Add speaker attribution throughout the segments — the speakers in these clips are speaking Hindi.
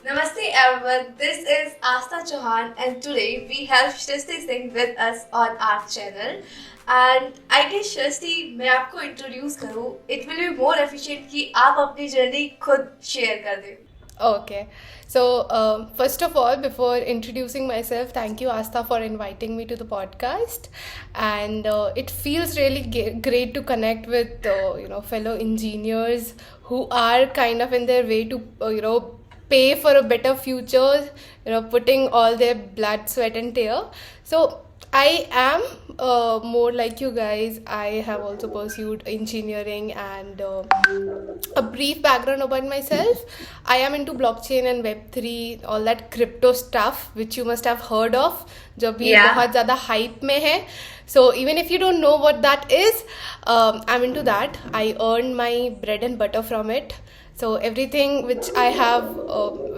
Speaker 1: Namaste everyone, this is Asta Chauhan and today we have Shrishti Singh with us on our channel. And I guess Shrishti, मैं आपको introduce करूँ, it will be more efficient कि आप अपनी journey खुद share कर दें.
Speaker 2: Okay. So, first of all, before introducing myself, thank you, Asta, for inviting me to the podcast. And it feels really great to connect with, fellow engineers who are kind of in their way to, pay for a better future, putting all their blood, sweat, and tear. So, I am more like you guys. I have also pursued engineering and a brief background about myself. I am into blockchain and Web3, all that crypto stuff, which you must have heard of. जब ये
Speaker 1: Yeah.
Speaker 2: बहुत ज़्यादा hype में है. So even if you don't know what that is, I'm into that. I earn my bread and butter from it. So everything which I have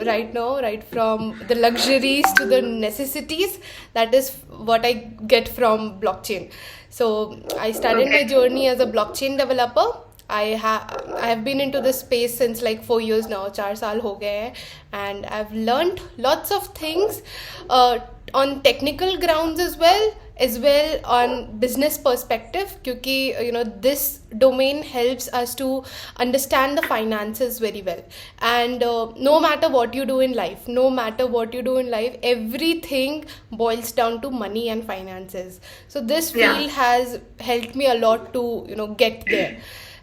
Speaker 2: right now, right from the luxuries to the necessities, that is what I get from blockchain. So I started my journey as a blockchain developer. I have been into this space since like 4 years now. 4 साल हो गए हैं, and I've learned lots of things on technical grounds as well on business perspective, क्योंकि this domain helps us to understand the finances very well. And no matter what you do in life, everything boils down to money and finances. So this field has helped me a lot to get there.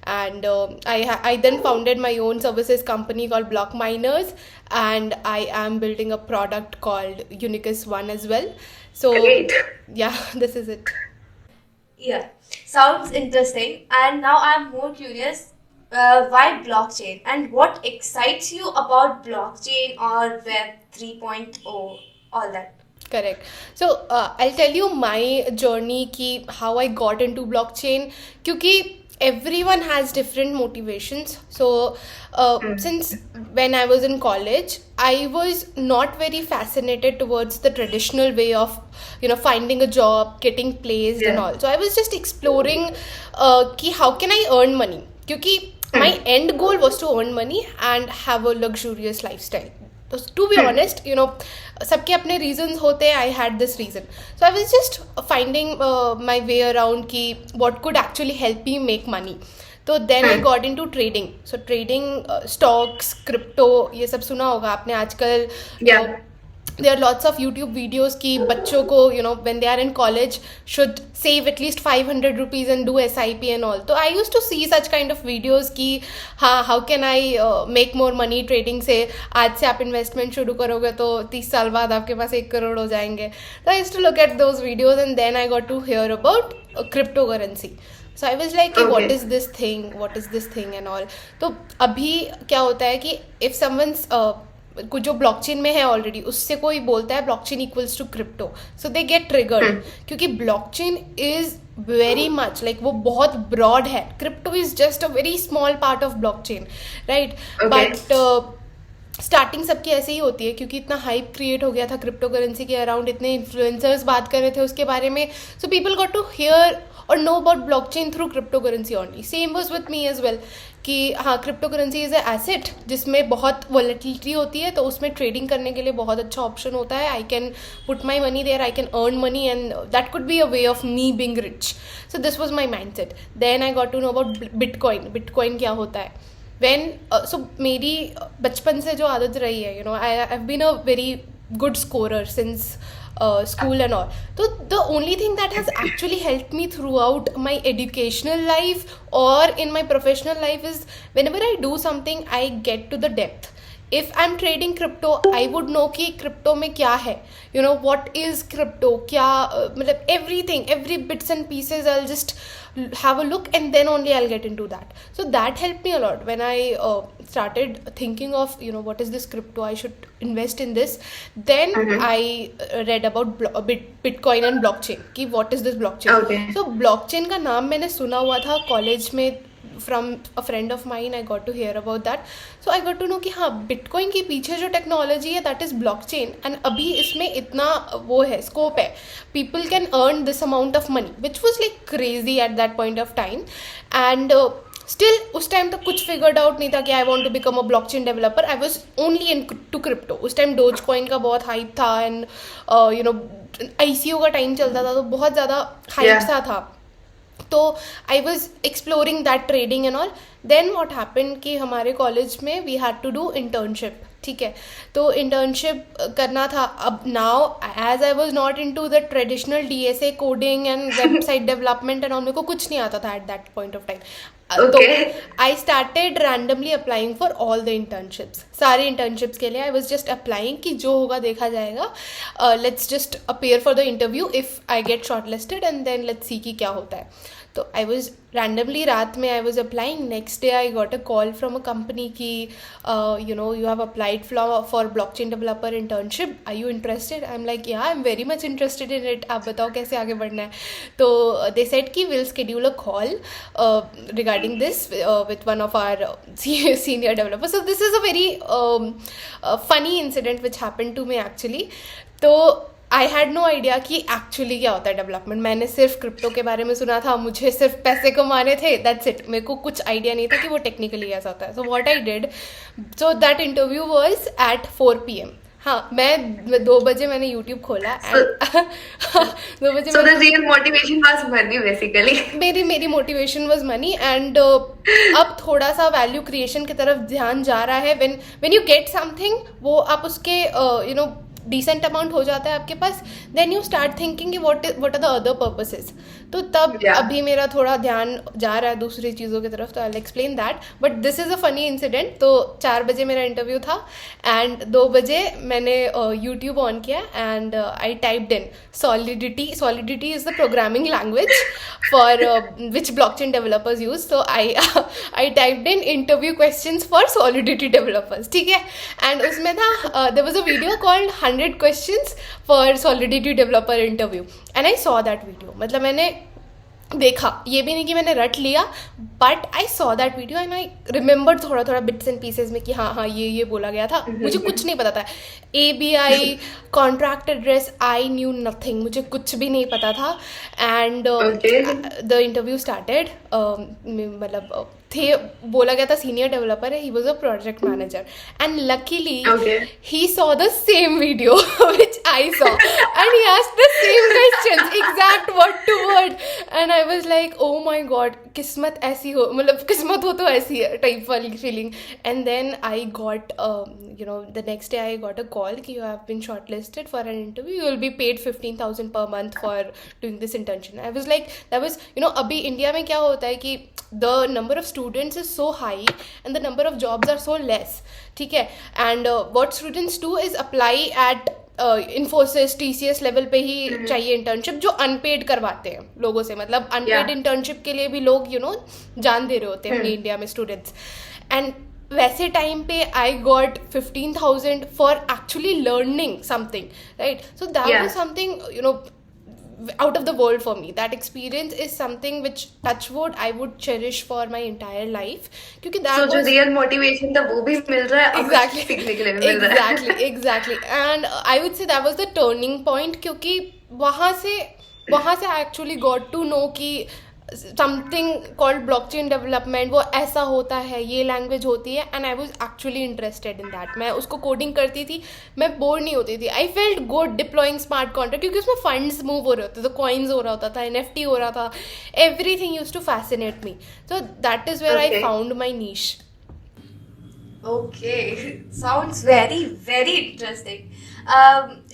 Speaker 2: And I then founded my own services company called Block Miners, and I am building a product called Unicus One as well. So
Speaker 1: Great.
Speaker 2: yeah, this is it.
Speaker 1: Yeah, sounds interesting. And now I'm more curious, why blockchain and what excites you about blockchain or Web 3.0, all that.
Speaker 2: Correct. So I'll tell you my journey ki how I got into blockchain, क्योंकि everyone has different motivations. So since when I was in college, I was not very fascinated towards the traditional way of finding a job, getting placed and all. So I was just exploring ki how can I earn money, क्योंकि my end goal was to earn money and have a luxurious lifestyle. To be honest, सबके अपने reasons होते हैं. I had this reason, so I was just finding my way around कि what could actually help me make money. तो then I got into trading. So trading, stocks, crypto, ये सब सुना होगा आपने आजकल. There are lots of YouTube videos कि बच्चों को when they are in college should save at least 500 rupees and do SIP and all. So I used to see such kind of videos कि हाँ, how can I make more money trading से. आज से आप investment शुरू करोगे तो 30 साल बाद आपके पास 1 crore हो जाएंगे. So I used to look at those videos and then I got to hear about cryptocurrency. So I was like, what is this thing and all. तो अभी क्या होता है कि if someone's कुछ जो ब्लॉकचेन में है ऑलरेडी, उससे कोई बोलता है blockchain equals to crypto, so they get triggered, क्योंकि blockchain is very much like वो बहुत ब्रॉड है. Crypto is just a very small part of blockchain, right. But starting सबकी ऐसे ही होती है, क्योंकि इतना हाइप क्रिएट हो गया था क्रिप्टो करेंसी के अराउंड, इतने इन्फ्लुएंसर्स बात कर रहे थे उसके बारे में. So people got to hear और know about blockchain through crypto currency only. Same was with me as well कि हाँ, crypto currency is a asset जिसमें बहुत वॉलेटिलिटी होती है, तो उसमें ट्रेडिंग करने के लिए बहुत अच्छा ऑप्शन होता है. I can put my money there, I can earn money and that could be a way of me being rich. So this was my mind set. Then I got to know about bitcoin क्या होता है. सो मेरी बचपन से जो आदत रही है, I have been a very good scorer since school and all. So the only thing that has actually helped me throughout my educational life or in my professional life is whenever I do something, I get to the depth. If I'm trading crypto, I would know कि crypto में क्या है, what is crypto, क्या मतलब everything, every bits and pieces I'll just have a look and then only I'll get into that. So that helped me a lot when I started thinking of what is this crypto, I should invest in this. Then I read about Bitcoin and blockchain कि what is this blockchain. So blockchain का नाम मैंने सुना हुआ था कॉलेज में, from a friend of mine I got to hear about that. So I got to know कि हाँ, बिटकॉइन के पीछे जो टेक्नोलॉजी है that is blockchain, and अभी इसमें इतना वो है, स्कोप है, people can earn this amount of money, which was like crazy at that point of time. And still उस टाइम तक कुछ फिगर्ड आउट नहीं था कि I want to become a blockchain developer. I was only into crypto. उस टाइम डोज कॉइन का बहुत हाइप था एंड यू नो ICO का टाइम चलता था, तो बहुत ज़्यादा हाइप सा था. तो I was exploring that trading and all. Then what happen कि हमारे कॉलेज में we had to do internship. ठीक है, तो इंटर्नशिप करना था. अब now as I was not into the traditional DSA coding and website development and all, मेरे को कुछ नहीं आता था at that point of time. तो I started randomly applying for all the internships. सारे इंटर्नशिप्स के लिए आई वॉज जस्ट अप्लाइंग कि जो होगा देखा जाएगा. Let's just appear for the interview if I get shortlisted and then let's see कि क्या होता है. तो आई वॉज रैंडमली रात में I was applying. Next day I got a call from a company की you know you have applied for blockchain developer internship, are you interested? I am like yeah I am very much interested in it. आप बताओ कैसे आगे बढ़ना है. तो दे सेड कि will schedule a call regarding this with one of our senior developers. So this is a very funny incident which happened to me actually. तो आई हैड नो आइडिया कि एक्चुअली क्या होता है डेवलपमेंट. मैंने सिर्फ क्रिप्टो के बारे में सुना था, मुझे सिर्फ पैसे कमाने थे, दैट्स इट. मेरे को कुछ आइडिया नहीं था कि वो टेक्निकली ऐसा होता है. So what I did, so that interview was at 4 PM. हाँ, मैं 2 बजे मैंने यूट्यूब खोला एंड 2 बजे
Speaker 1: So the real motivation was money basically.
Speaker 2: मेरी मोटिवेशन वॉज मनी. एंड अब थोड़ा सा वैल्यू क्रिएशन की तरफ ध्यान जा रहा है. व्हेन यू गेट समथिंग, वो आप उसके यू नो डिसेंट अमाउंट हो जाता है आपके पास, देन यू स्टार्ट थिंकिंग कि what are the other purposes. तो तब अभी मेरा थोड़ा ध्यान जा रहा है दूसरी चीज़ों की तरफ. तो I will explain that, but this is a funny incident. तो 4 बजे मेरा इंटरव्यू था एंड 2 बजे मैंने यूट्यूब ऑन किया and I typed in Solidity. Solidity is the programming language for which blockchain developers use. So I typed in interview questions for Solidity developers. ठीक है, एंड उसमें था there was a video called 100 questions for Solidity developer interview and I saw that video. मतलब मैंने देखा, ये भी नहीं कि मैंने रट लिया, but I saw that video and I remember थोड़ा थोड़ा बिट्स एंड पीसेज में कि हाँ ये बोला गया था. मुझे कुछ नहीं पता था. ABI contract address, I knew nothing, मुझे कुछ भी नहीं पता था. And the interview started. मतलब थे, बोला गया था सीनियर डेवलपर है, he was a project manager and luckily he saw the same video which I saw and he asked the same questions exact word to word and I was like oh my God, किस्मत ऐसी हो, मतलब किस्मत हो तो ऐसी है टाइप वाली feeling. And then I got you know the next day I got a call कि you have been shortlisted for an interview, you will be paid 15,000 per month for doing this internship. I was like, that was you know अभी इंडिया में क्या होता है कि the number of students is so high and the number of jobs are so less. ठीक है, and what students do is apply at Infosys TCS level पे ही चाहिए इंटर्नशिप, जो अनपेड करवाते हैं लोगों से. मतलब अनपेड इंटर्नशिप के लिए भी लोग जान दे रहे होते हैं अपनी इंडिया में स्टूडेंट्स. एंड वैसे टाइम पे I got 15,000 for actually learning something, right? So that was something out of the world for me. That experience is something which, touch wood, I would cherish for my entire life. क्योंकि that
Speaker 1: so जो real motivation था वो भी मिल रहा है,
Speaker 2: exactly,
Speaker 1: सीखने के लिए भी मिल रहा है.
Speaker 2: exactly. And I would say that was the turning point, क्योंकि वहाँ से I actually got to know कि समथिंग कॉल्ड ब्लॉकचेन डेवलपमेंट, वो ऐसा होता है, ये लैंग्वेज होती है. And I was actually interested in that. मैं उसको कोडिंग करती थी, मैं बोर नहीं होती थी. I felt good deploying smart contract, क्योंकि उसमें फंड्स मूव हो रहे होते थे, कॉइन्स हो रहा होता था, NFT हो रहा था, everything used to fascinate me. So that is where I found my niche.
Speaker 1: Okay, sounds very, very interesting.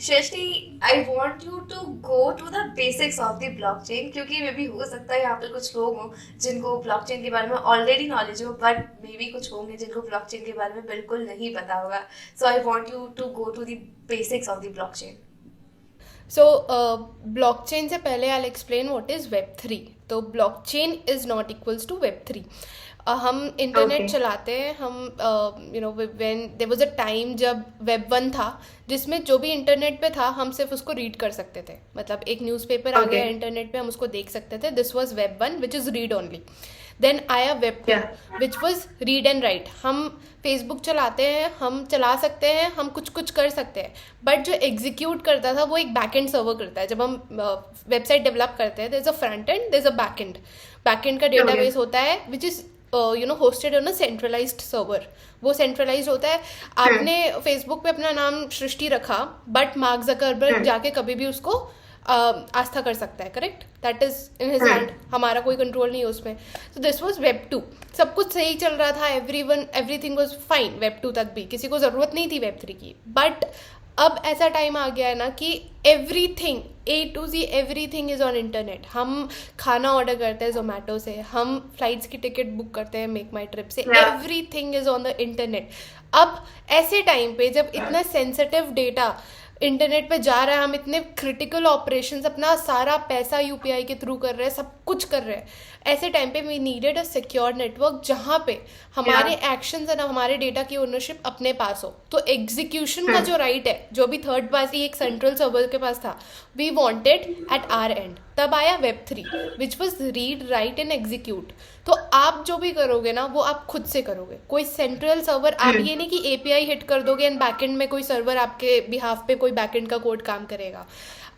Speaker 1: Shrishti, I want you to go to the basics of the blockchain, क्योंकि मे भी हो सकता है यहाँ पे कुछ लोग हों जिनको blockchain के बारे में ऑलरेडी नॉलेज हो, बट मे भी कुछ होंगे जिनको blockchain के बारे में बिल्कुल नहीं पता होगा. So I want you to go to the basics of the blockchain.
Speaker 2: So blockchain से पहले I'll explain what is Web3. तो blockchain is not equals to Web3. हम इंटरनेट चलाते हैं, हम when there was a time जब Web 1 था, जिसमें जो भी इंटरनेट पे था हम सिर्फ उसको रीड कर सकते थे. मतलब एक न्यूज़पेपर आ गया इंटरनेट पे, हम उसको देख सकते थे. This was Web 1 which is read only. Then आया Web 2 which was read and write. हम फेसबुक चलाते हैं, हम चला सकते हैं, हम कुछ कर सकते हैं, बट जो एग्जीक्यूट करता था वो एक बैक एंड सर्वर करता है. जब हम वेबसाइट डेवलप करते हैं, there is a front end, there is a back end का डेटाबेस होता है which is hosted on a centralized server. वो centralized होता है. आपने Facebook पे अपना नाम सृष्टि रखा, बट मार्क जकरबर्ग जाके कभी भी उसको आस्था कर सकता है. Correct? That is in his hand. हमारा कोई कंट्रोल नहीं है उसमें. So this was web 2. सब कुछ सही चल रहा था. एवरीथिंग वॉज फाइन वेब 2 तक भी. किसी को ज़रूरत नहीं थी वेब 3 की. बट अब ऐसा टाइम आ गया है ना कि everything A to Z everything is on internet. हम खाना ऑर्डर करते हैं जोमेटो से, हम फ्लाइट्स की टिकट बुक करते हैं मेक माई ट्रिप से. Everything is on the internet. अब ऐसे टाइम पे जब इतना सेंसिटिव डेटा इंटरनेट पे जा रहा है, हम इतने क्रिटिकल ऑपरेशंस, अपना सारा पैसा UPI के थ्रू कर रहे हैं, सब कुछ कर रहे हैं, ऐसे टाइम पे we needed a secure network जहाँ पे हमारे एक्शंस और हमारे डेटा की ओनरशिप अपने पास हो. तो एग्जीक्यूशन का जो राइट है, जो भी थर्ड पार्टी एक सेंट्रल सर्वर के पास था, we wanted at our end. तब आया web 3 which was read, write and execute. तो आप जो भी करोगे ना वो आप खुद से करोगे. कोई सेंट्रल सर्वर, आप ये नहीं कि API हिट कर दोगे एंड बैकएंड में कोई सर्वर आपके बिहाफ पे कोई बैकएंड का कोड काम करेगा.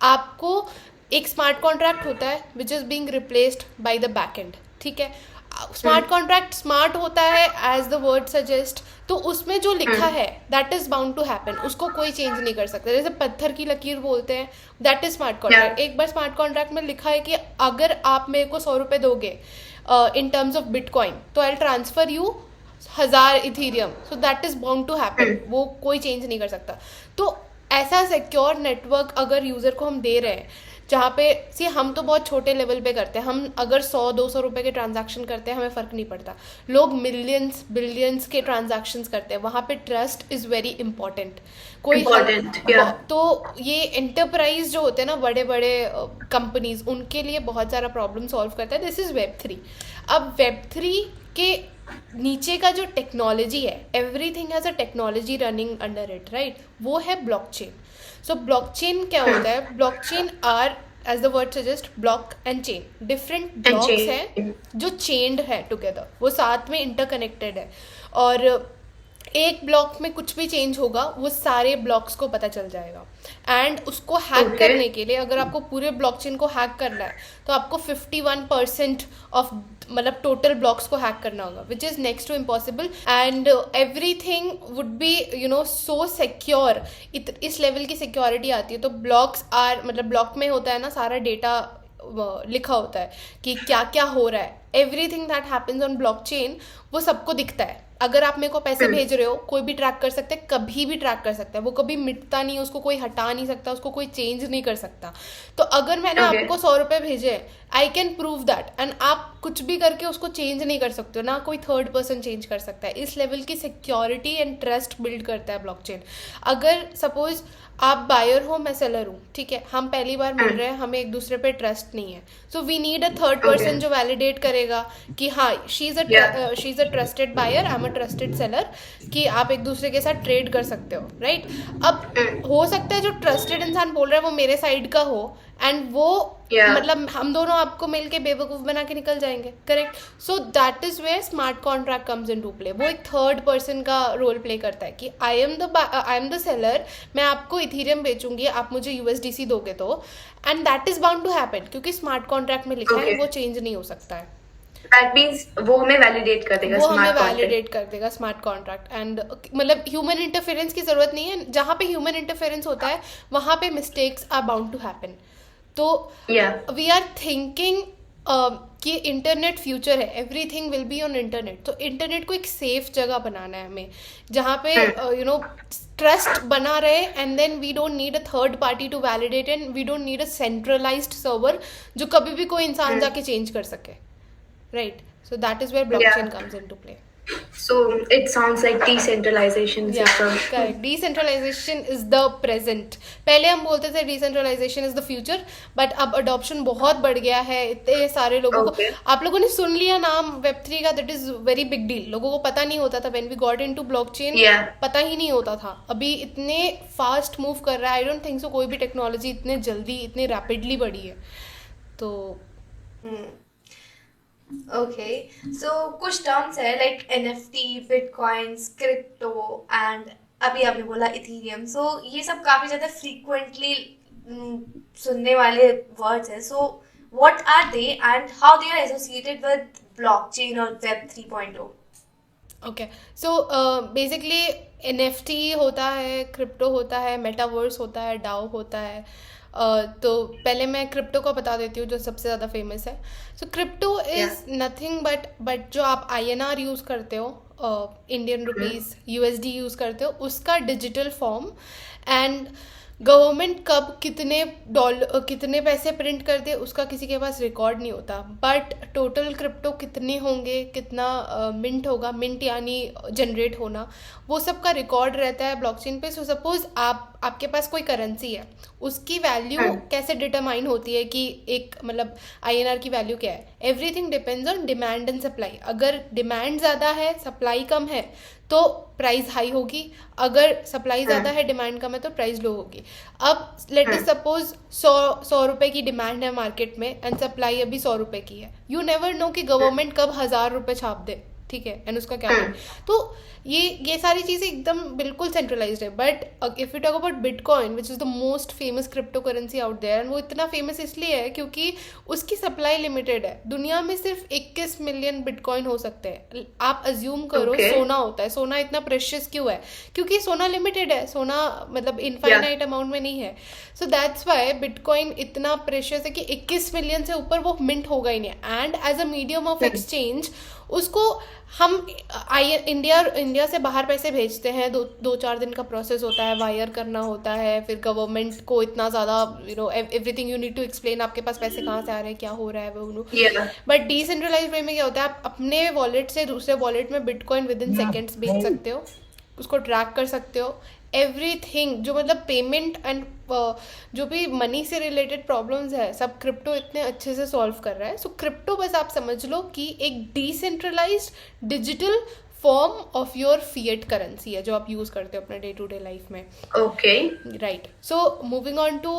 Speaker 2: आपको एक स्मार्ट कॉन्ट्रैक्ट होता है which is being replaced by the backend. ठीक है? स्मार्ट कॉन्ट्रैक्ट स्मार्ट होता है एज द वर्ड सजेस्ट. तो उसमें जो लिखा है that is bound to happen. उसको कोई चेंज नहीं कर सकता. जैसे पत्थर की लकीर बोलते हैं, दैट इज स्मार्ट कॉन्ट्रैक्ट. एक बार स्मार्ट कॉन्ट्रैक्ट में लिखा है कि अगर आप मेरे को 100 रुपये दोगे इन टर्म्स ऑफ बिटकॉइन, तो I transfer you 1000 Ethereum. So that is bound to happen. वो कोई चेंज नहीं कर सकता. तो ऐसा सिक्योर नेटवर्क अगर यूज़र को हम दे रहे हैं, जहाँ पे सी हम तो बहुत छोटे लेवल पे करते हैं. हम अगर 100-200 रुपये के ट्रांजैक्शन करते हैं हमें फ़र्क नहीं पड़ता. लोग मिलियंस बिलियंस के ट्रांजैक्शंस करते हैं. वहाँ पे ट्रस्ट इज़ वेरी इंपॉर्टेंट. कोई तो ये एंटरप्राइज जो होते हैं ना, बड़े बड़े कंपनीज, उनके लिए बहुत सारा प्रॉब्लम सॉल्व करता है. This is web 3. अब वेब 3 के नीचे का जो टेक्नोलॉजी है, everything has a technology running under it, right? वो है ब्लॉकचेन. सो ब्लॉकचेन क्या होता है? Blockchain are, as the word suggest, block and chain. Different blocks हैं जो चेन्ड है टुगेदर, वो साथ में इंटरकनेक्टेड है. और एक ब्लॉक में कुछ भी चेंज होगा वो सारे ब्लॉक्स को पता चल जाएगा. एंड उसको हैक करने के लिए, अगर आपको पूरे ब्लॉकचेन को हैक करना है, तो आपको 51% ऑफ मतलब टोटल ब्लॉक्स को हैक करना होगा, which is next to impossible. And everything would be so secure. इस लेवल की सिक्योरिटी आती है. तो ब्लॉक्स आर, मतलब ब्लॉक में होता है ना सारा डेटा लिखा होता है कि क्या क्या हो रहा है. Everything that happens on blockchain वो सबको दिखता है. अगर आप मेरे को पैसे भेज रहे हो, कोई भी ट्रैक कर सकता है, कभी भी ट्रैक कर सकता है. वो कभी मिटता नहीं, उसको कोई हटा नहीं सकता, उसको कोई चेंज नहीं कर सकता. तो अगर मैंने आपको 100 रुपये भेजे, I can prove that. And आप कुछ भी करके उसको चेंज नहीं कर सकते हो ना, कोई थर्ड पर्सन चेंज कर सकता है. इस लेवल की सिक्योरिटी एंड ट्रस्ट बिल्ड करता है ब्लॉकचेन. अगर सपोज आप बायर हो, मैं सेलर हूँ, ठीक है, हम पहली बार मिल रहे हैं, हमें एक दूसरे पे ट्रस्ट नहीं है. So we need a third person जो वैलिडेट करेगा कि हाँ she is a trusted buyer, I am a trusted seller, कि आप एक दूसरे के साथ ट्रेड कर सकते हो, राइट? अब हो सकता है जो ट्रस्टेड इंसान बोल रहा है वो मेरे साइड का हो, एंड वो मतलब हम दोनों आपको मिलके बेवकूफ़ बना के निकल जाएंगे. Correct? So that is where smart contract comes into play. वो एक थर्ड पर्सन का रोल प्ले करता है कि आई एम द सेलर, मैं आपको इथीरियम बेचूंगी, आप मुझे USDC दोगे तो, and that is bound to happen क्योंकि स्मार्ट कॉन्ट्रैक्ट में लिखा है, वो चेंज नहीं हो सकता है.
Speaker 3: That means वो हमें वैलिडेट कर देगा,
Speaker 2: वो हमें वैलिडेट कर देगा स्मार्ट कॉन्ट्रैक्ट. एंड मतलब ह्यूमन इंटरफेरेंस की जरूरत नहीं है. जहाँ पे ह्यूमन इंटरफेरेंस होता है वहाँ पे mistakes are bound to happen. तो वी आर थिंकिंग कि इंटरनेट फ्यूचर है, everything will be on internet. तो इंटरनेट को एक सेफ जगह बनाना है हमें, जहाँ पे ट्रस्ट बना रहे, and then we don't need a third party to validate, and we don't need a centralised server जो कभी भी कोई इंसान जाके चेंज कर सके, right? So that is where blockchain comes into play.
Speaker 3: So it sounds like decentralization.
Speaker 2: Correct. Decentralization is the present. पहले हम बोलते थे decentralization is the future, but अब adoption बहुत बढ़ गया है. इतने सारे लोगों को, आप लोगों ने सुन लिया नाम Web3 का, that is very big deal. लोगों को पता नहीं होता था when we got into blockchain, पता ही नहीं होता था. अभी इतने fast move कर रहा है. I don't think so कोई भी टेक्नोलॉजी इतने जल्दी, इतने rapidly बढ़ी है. तो
Speaker 1: Okay, so कुछ टर्म्स है like NFT, bitcoins, crypto and अभी आपने बोला इथीरियम. सो ये सब काफ़ी ज़्यादा फ्रीक्वेंटली सुनने वाले वर्ड्स हैं. So what are they and how they are associated with blockchain और web 3.0?
Speaker 2: Okay, so basically NFT होता है, क्रिप्टो होता है, मेटावर्स होता है, डाओ होता है. तो पहले मैं क्रिप्टो को बता देती हूँ जो सबसे ज़्यादा फेमस है. So crypto
Speaker 3: Yeah.
Speaker 2: Is nothing but जो आप INR यूज़ करते हो, इंडियन रुपीज़, USD यूज़ करते हो, उसका डिजिटल फॉर्म. एंड गवर्नमेंट कब कितने पैसे प्रिंट कर दे उसका किसी के पास रिकॉर्ड नहीं होता. बट टोटल क्रिप्टो कितने होंगे, कितना मिंट होगा, मिंट यानी जनरेट होना, वो सब का रिकॉर्ड रहता है ब्लॉकचेन पे. सो सपोज आपके पास कोई करेंसी है, उसकी वैल्यू कैसे डिटरमाइन होती है कि एक मतलब INR की वैल्यू क्या है. Everything depends on demand and supply. अगर डिमांड ज़्यादा है, सप्लाई कम है, तो प्राइस हाई होगी. अगर सप्लाई ज़्यादा है, डिमांड कम है, तो प्राइस लो होगी. अब लेट अस सपोज 100 रुपए की डिमांड है मार्केट में एंड सप्लाई अभी 100 रुपए की है. यू नेवर नो कि गवर्नमेंट कब 1000 रुपए छाप दे, ठीक है, एंड उसका क्या है. तो ये सारी चीज़ें एकदम बिल्कुल सेंट्रलाइज्ड है. But if you talk about bitcoin which is the most famous crypto currency out there, and वो इतना फेमस इसलिए है क्योंकि उसकी सप्लाई लिमिटेड है. दुनिया में सिर्फ 21 मिलियन बिटकॉइन हो सकते हैं. आप अज्यूम करो
Speaker 3: Okay.
Speaker 2: सोना होता है. सोना इतना प्रेशियस क्यों है? क्योंकि सोना लिमिटेड है. सोना मतलब इनफाइनाइट अमाउंट में नहीं है. सो दैट्स वाई बिटकॉइन इतना प्रेशियस है कि 21 मिलियन से ऊपर वो मिंट होगा ही नहीं. And as a medium of exchange उसको हम इंडिया से बाहर पैसे भेजते हैं. 2-4 दिन का प्रोसेस होता है, वायर करना होता है, फिर गवर्नमेंट को इतना ज़्यादा everything you need to explain आपके पास पैसे कहाँ से आ रहे हैं, क्या हो रहा है वो.
Speaker 3: Yeah.
Speaker 2: बट डिसेंट्रलाइज वे में क्या होता है, आप अपने वॉलेट से दूसरे वॉलेट में बिटकॉइन विद इन सेकेंड्स भेज सकते हो, उसको ट्रैक कर सकते हो. एवरीथिंग जो मतलब पेमेंट एंड जो भी मनी से रिलेटेड प्रॉब्लम्स है, सब क्रिप्टो इतने अच्छे से सॉल्व कर रहा है. सो क्रिप्टो बस आप समझ लो कि एक decentralised digital form of your fiat currency है जो आप यूज़ करते हो अपने डे टू डे लाइफ में.
Speaker 3: Okay.
Speaker 2: Right. So moving on to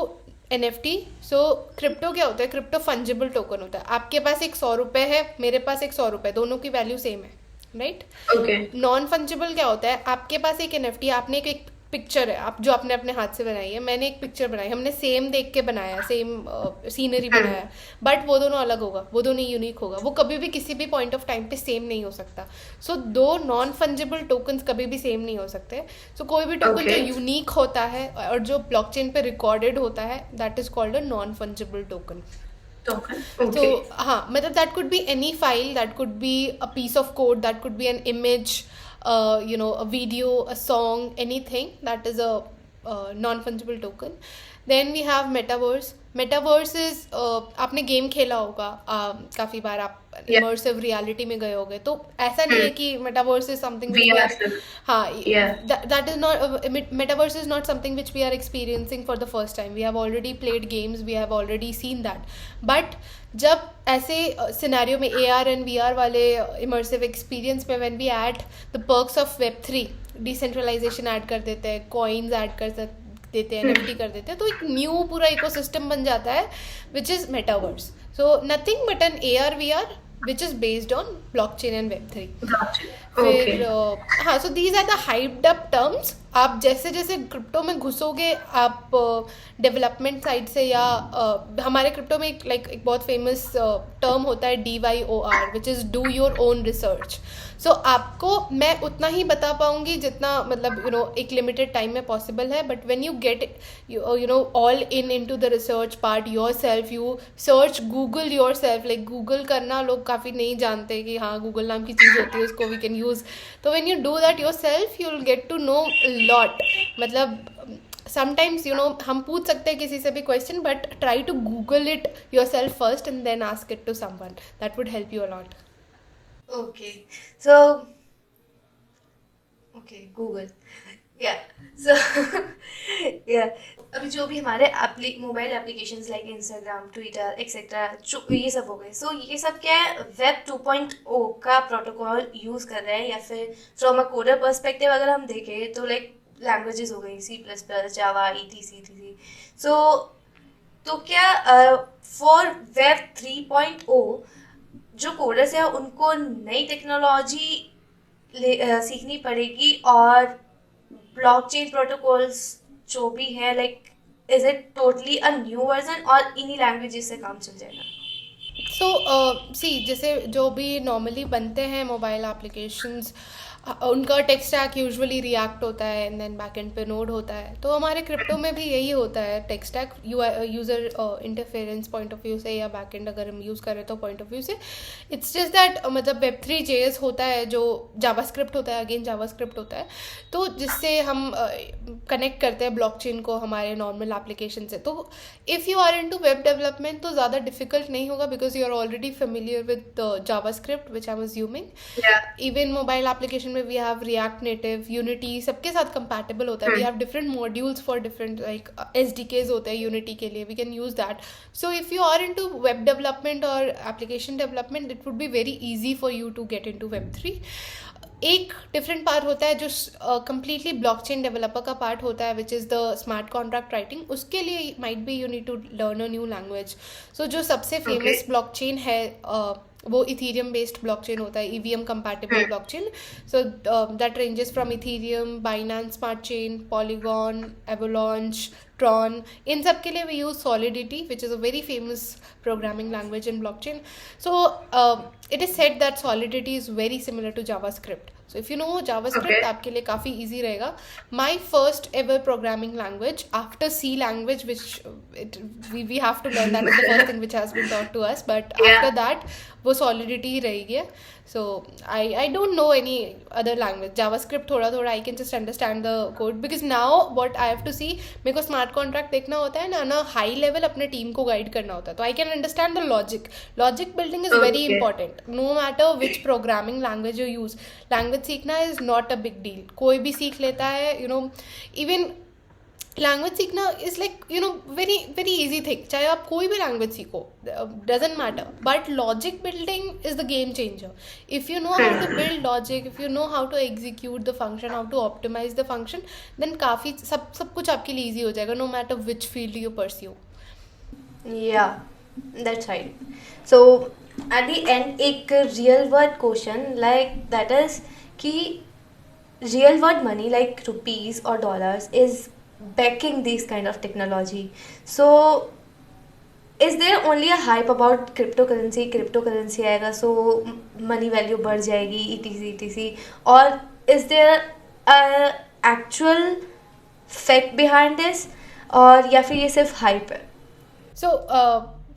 Speaker 2: NFT. सो क्रिप्टो क्या होता है? क्रिप्टो फंजिबल टोकन होता है. आपके पास एक 100 रुपये है, मेरे पास एक 100 रुपये, दोनों की वैल्यू सेम है, राइट.
Speaker 3: Okay.
Speaker 2: नॉन फंजिबल क्या होता है? आपके पास एक NFT, आपने एक पिक्चर है, आप जो आपने अपने हाथ से बनाई है, मैंने एक पिक्चर बनाई, हमने सेम देख के बनाया, सेम सीनरी बनाया, बट वो दोनों अलग होगा, वो दोनों यूनिक होगा, वो कभी भी किसी भी पॉइंट ऑफ टाइम पे सेम नहीं हो सकता. सो दो नॉन फंजिबल टोकन्स कभी भी सेम नहीं हो सकते. सो कोई भी टोकन जो
Speaker 3: Okay.
Speaker 2: यूनिक होता है और जो ब्लॉकचेन पे रिकॉर्डेड होता है, that is called a non fungible token.
Speaker 3: Token.
Speaker 2: So
Speaker 3: Okay.
Speaker 2: हाँ, मतलब that could be any file, that could be a piece of code, that could be an image, a video, a song, anything that is a non-fungible token. Then we have metaverse. Metaverse is आपने गेम खेला होगा काफ़ी बार, आप
Speaker 3: Yeah.
Speaker 2: immersive reality में गए होगे, तो ऐसा नहीं है कि metaverse is something which we
Speaker 3: VR
Speaker 2: are,
Speaker 3: stuff.
Speaker 2: हाँ,
Speaker 3: Yeah.
Speaker 2: that is not metaverse is not something which we are experiencing for the first time. We have already played games, we have already seen that. But जब ऐसे सिनेरियो में AR and VR वाले immersive experience में when we add the perks of Web3, decentralization add कर देते हैं, coins ऐड कर देते हैं, NFT कर देते हैं, तो एक न्यू पूरा इकोसिस्टम बन जाता है which is metaverse. So nothing but an AR VR which is based on blockchain and Web3.
Speaker 3: Gotcha.
Speaker 2: फिर
Speaker 3: Okay.
Speaker 2: हाँ, so these are the hyped up terms. आप जैसे जैसे क्रिप्टो में घुसोगे, आप डेवलपमेंट साइड से या हमारे क्रिप्टो में एक बहुत फेमस टर्म होता है DYOR which is do your own research. So आपको मैं उतना ही बता पाऊंगी जितना मतलब एक लिमिटेड टाइम में पॉसिबल है. But when you get all into the research part yourself, you search Google yourself. Like Google करना लोग काफ़ी नहीं जानते कि हाँ गूगल नाम की चीज़ होती है, उसको वी कैन यूज़. तो when you do that yourself, you will get to know lot. मतलब समटाइम्स हम पूछ सकते हैं किसी से भी question, but try to google it yourself first and then ask it to someone. That would help you a lot.
Speaker 1: Okay, so Google. Yeah. So yeah. अभी जो भी हमारे mobile applications like Instagram, Twitter etcetera, ये सब हो गए. सो ये सब क्या है, वेब 2.0 का प्रोटोकॉल यूज़ कर रहे हैं. या फिर फ्रॉम अ कोडर पर्सपेक्टिव अगर हम देखें तो लाइक लैंग्वेजेस हो गई C++, जावा, etc. तो क्या फॉर वेब 3.0 जो कोडर्स है उनको नई टेक्नोलॉजी सीखनी पड़ेगी, और ब्लॉकचेन प्रोटोकॉल्स जो भी है like is it totally a new version, और इन्हीं लैंग्वेजेस से काम चल जाएगा?
Speaker 2: सो सी जैसे जो भी नॉर्मली बनते हैं मोबाइल एप्लीकेशंस, उनका टेक स्टैक यूजुअली रिएक्ट होता है एंड देन बैकएंड पे नोड होता है. तो हमारे क्रिप्टो में भी यही होता है tech stack, user interference point of view से या बैकएंड अगर हम यूज़ करें तो पॉइंट ऑफ व्यू से. इट्स जस्ट दैट मतलब Web3 JS होता है जो जावास्क्रिप्ट होता है, अगेन जावास्क्रिप्ट होता है, तो जिससे हम कनेक्ट करते हैं ब्लॉकचेन को हमारे नॉर्मल एप्लीकेशन से. तो if you are into web development तो ज़्यादा डिफिकल्ट नहीं होगा because you are already familiar with JavaScript which I am assuming. Even mobile application में we have React Native, Unity, सबके साथ कंपैटिबल होता है. We have different modules for different like SDKs होते हैं यूनिटी के लिए, we can use that. So if you are into web development और application development it would be very easy for you to get into Web3. एक डिफरेंट पार्ट होता है जो कंप्लीटली ब्लॉकचेन डेवलपर का पार्ट होता है which is the smart contract writing. उसके लिए might be you need to learn a new language. So जो सबसे फेमस ब्लॉकचेन है वो इथीरियम बेस्ड ब्लॉकचेन होता है, EVM compatible blockchain. So that ranges from Ethereum, Binance smart chain, Polygon, Avalanche, Tron. इन सब के लिए we use Solidity, which is a very famous programming language in blockchain. So it is said that Solidity is very similar to JavaScript. So if you know JavaScript, आपके लिए काफ़ी easy रहेगा. My first ever programming language after C language, which we have to learn, that is the first thing which has been taught to us. But after that, वो Solidity ही रहेगी. So I don't know any other language. JavaScript थोड़ा I can just understand the code because now what I have to see, मेरे को स्मार्ट कॉन्ट्रैक्ट देखना होता है ना हाई लेवल अपने टीम को गाइड करना होता है. तो I can understand the logic building is very important no matter which programming language you use. Language सीखना is not a big deal, कोई भी सीख लेता है. इवन लैंग्वेज सीखना is like very very easy thing. चाहे आप कोई भी लैंग्वेज सीखो, doesn't matter, but logic building is the game changer. If you know how to build logic, if you know how to execute the function, how to optimise the function, then काफ़ी सब कुछ आपके लिए ईजी हो जाएगा no matter which field you pursue.
Speaker 1: Yeah, that's right. So at the end, एक real world question like that is कि real world money like rupees or dollars is backing these kind of technology. So is there only a hype about cryptocurrency आएगा so money value बढ़ जाएगी etc or is there a actual fact behind this और या फिर ये सिर्फ hype है?
Speaker 2: सो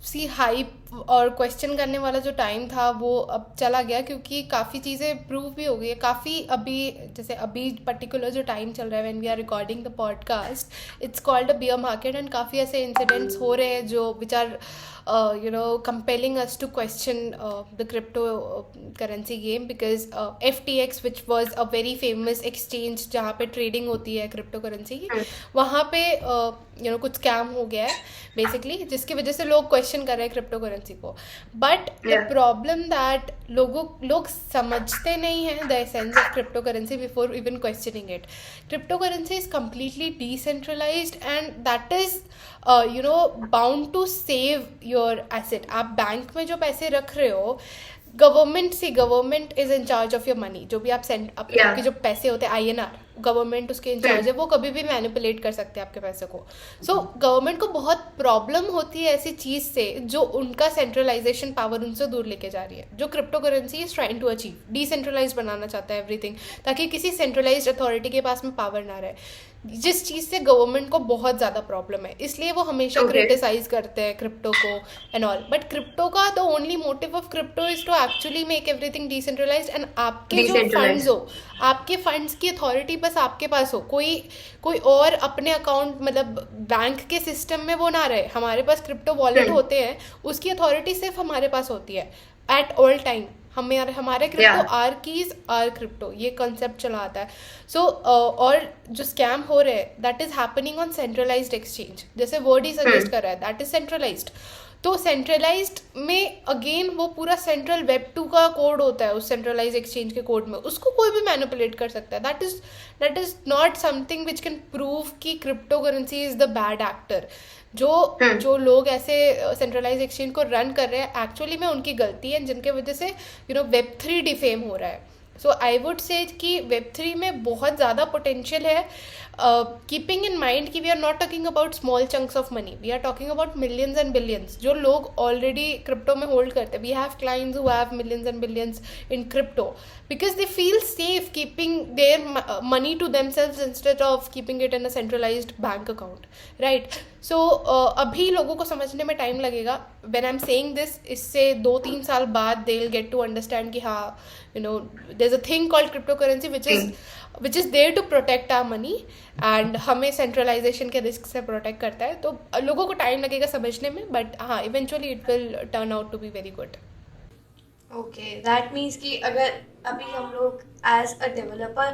Speaker 2: सी हाइप और क्वेश्चन करने वाला जो टाइम था वो अब चला गया क्योंकि काफ़ी चीज़ें प्रूव भी हो गई है. काफ़ी अभी जैसे अभी पर्टिकुलर जो टाइम चल रहा है when we are recording the podcast, it's called a bear market and काफ़ी ऐसे इंसिडेंट्स हो रहे हैं जो which are compelling us to question the cryptocurrency game because FTX which was a very famous exchange जहाँ पे ट्रेडिंग होती है क्रिप्टो करेंसी की, वहाँ पे कुछ स्कैम हो गया है बेसिकली जिसकी वजह से लोग क्वेश्चन कर रहे हैं क्रिप्टो करेंसी को. बट द प्रॉब्लम दैट लोग समझते नहीं हैं the essence of crypto currency before even questioning it. Crypto currency is completely decentralised and that is bound to save your asset. आप बैंक में जो पैसे रख रहे हो, government is in charge of your money. जो भी आप आपके जो पैसे होते हैं INR, गवर्नमेंट उसके इंचार्ज है, वो कभी भी मैनिपुलेट कर सकते हैं आपके पैसे को. सो गवर्नमेंट को बहुत प्रॉब्लम होती है ऐसी चीज़ से जो उनका सेंट्रलाइजेशन पावर उनसे दूर लेके जा रही है, जो crypto currency is trying to achieve. Decentralize बनाना चाहता है एवरीथिंग ताकि किसी सेंट्रलाइज्ड अथॉरिटी के पास में पावर ना रहे, जिस चीज़ से गवर्नमेंट को बहुत ज़्यादा प्रॉब्लम है. इसलिए वो हमेशा क्रिटिसाइज करते हैं क्रिप्टो को एंड ऑल. बट क्रिप्टो का the only motive of crypto is to actually make everything decentralised and आपके जो फंड्स हो, आपके फंड्स की अथॉरिटी बस आपके पास हो. कोई और अपने अकाउंट मतलब बैंक के सिस्टम में वो ना रहे. हमारे पास क्रिप्टो वॉलेट होते हैं, उसकी अथॉरिटी सिर्फ हमारे पास होती है एट ऑल टाइम. हमारे crypto are keys are crypto, ये कॉन्सेप्ट चला आता है. सो और जो स्कैम हो रहे हैं that is happening on centralised exchange. जैसे वर्ड ही सजेस्ट कर रहा है दैट इज सेंट्रलाइज्ड. तो सेंट्रलाइज्ड में अगेन वो पूरा सेंट्रल वेब 2 का कोड होता है उस सेंट्रलाइज एक्सचेंज के कोड में, उसको कोई भी मैनिपुलेट कर सकता है. That is not something which can prove कि crypto currency is the bad actor. जो लोग ऐसे सेंट्रलाइज एक्सचेंज को रन कर रहे हैं एक्चुअली में उनकी गलती है जिनके वजह से Web3 डिफेम हो रहा है. सो आई वुड से कि Web3 में बहुत ज़्यादा पोटेंशियल है कीपिंग इन माइंड कि we are not talking about small chunks of money, we are talking about millions and billions जो लोग ऑलरेडी क्रिप्टो में होल्ड करते हैं. We have clients who have millions and billions in crypto because they feel safe keeping their money to themselves instead of keeping it in a centralized bank account, right? So अभी लोगों को समझने में टाइम लगेगा. when I'm saying this, इससे 2-3 साल बाद they'll get to understand कि हाँ, there's a thing called cryptocurrency which is there to protect our money and हमें centralization के risk से protect करता है. तो लोगों को टाइम लगेगा समझने में, but हाँ, eventually it will turn out to be very good.
Speaker 1: Okay, that means कि अगर अभी हम लोग एज अ डेवलपर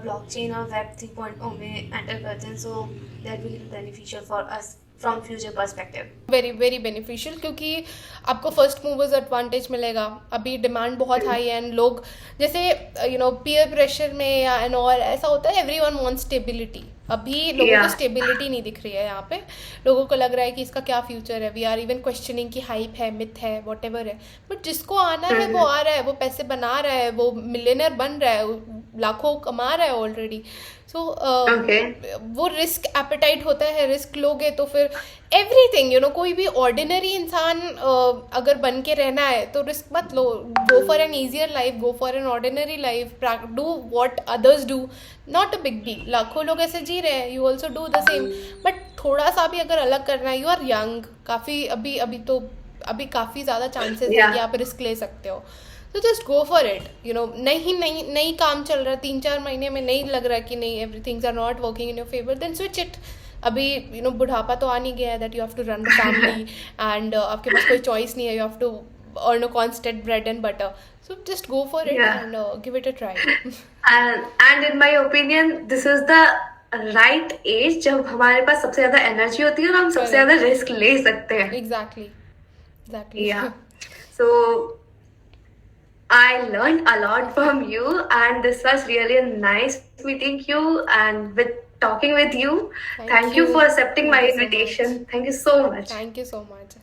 Speaker 1: ब्लॉकचेन और वेब 3.0 में एंटर करते हैं, so that will be beneficial for us from future perspective.
Speaker 2: Very very beneficial क्योंकि आपको फर्स्ट मूवर्स एडवांटेज मिलेगा. अभी डिमांड बहुत हाई है एंड लोग जैसे पीयर प्रेशर में या एंड और ऐसा होता है, एवरीवन वांट्स स्टेबिलिटी. अभी लोगों को स्टेबिलिटी नहीं दिख रही है यहाँ पे. लोगों को लग रहा है कि इसका क्या फ्यूचर है. वी आर इवन क्वेश्चनिंग कि हाइप है, मिथ है, वॉट एवर है. बट जिसको आना है वो आ रहा है, वो पैसे बना रहा है, वो मिलियनर बन रहा है, लाखों कमा रहा है ऑलरेडी. सो वो रिस्क एपेटाइट होता है. रिस्क लोगे तो फिर एवरीथिंग कोई भी ऑर्डिनरी इंसान अगर बन के रहना है तो रिस्क मत लो. Go for an easier life, go for an ordinary life, do what others do. Not a big deal. लाखों लोग ऐसे जी रहे हैं, you also do the same. But थोड़ा सा भी अगर अलग करना है, यू आर यंग काफ़ी, अभी काफ़ी ज़्यादा चांसेस है कि आप रिस्क ले सकते हो. तो जस्ट गो फॉर इट. नहीं काम चल रहा, 3-4 महीने में नहीं लग रहा कि नहीं, everything's are not working in your favour, then switch it. अभी बुढ़ापा तो आ नहीं गया है that you have to run the family and आपके पास कोई चॉइस नहीं है, you have to earn a constant bread and butter. So just go for it and give it a try.
Speaker 3: and in my opinion, this is the right age जब हमारे पास सबसे ज्यादा एनर्जी होती है और हम सबसे ज्यादा रिस्क ले सकते हैं.
Speaker 2: Exactly.
Speaker 3: Yeah. So I learned a lot from you, and this was really nice meeting you and with talking with you. Thank you for accepting my invitation. Thank you so much.
Speaker 2: Thank you so much.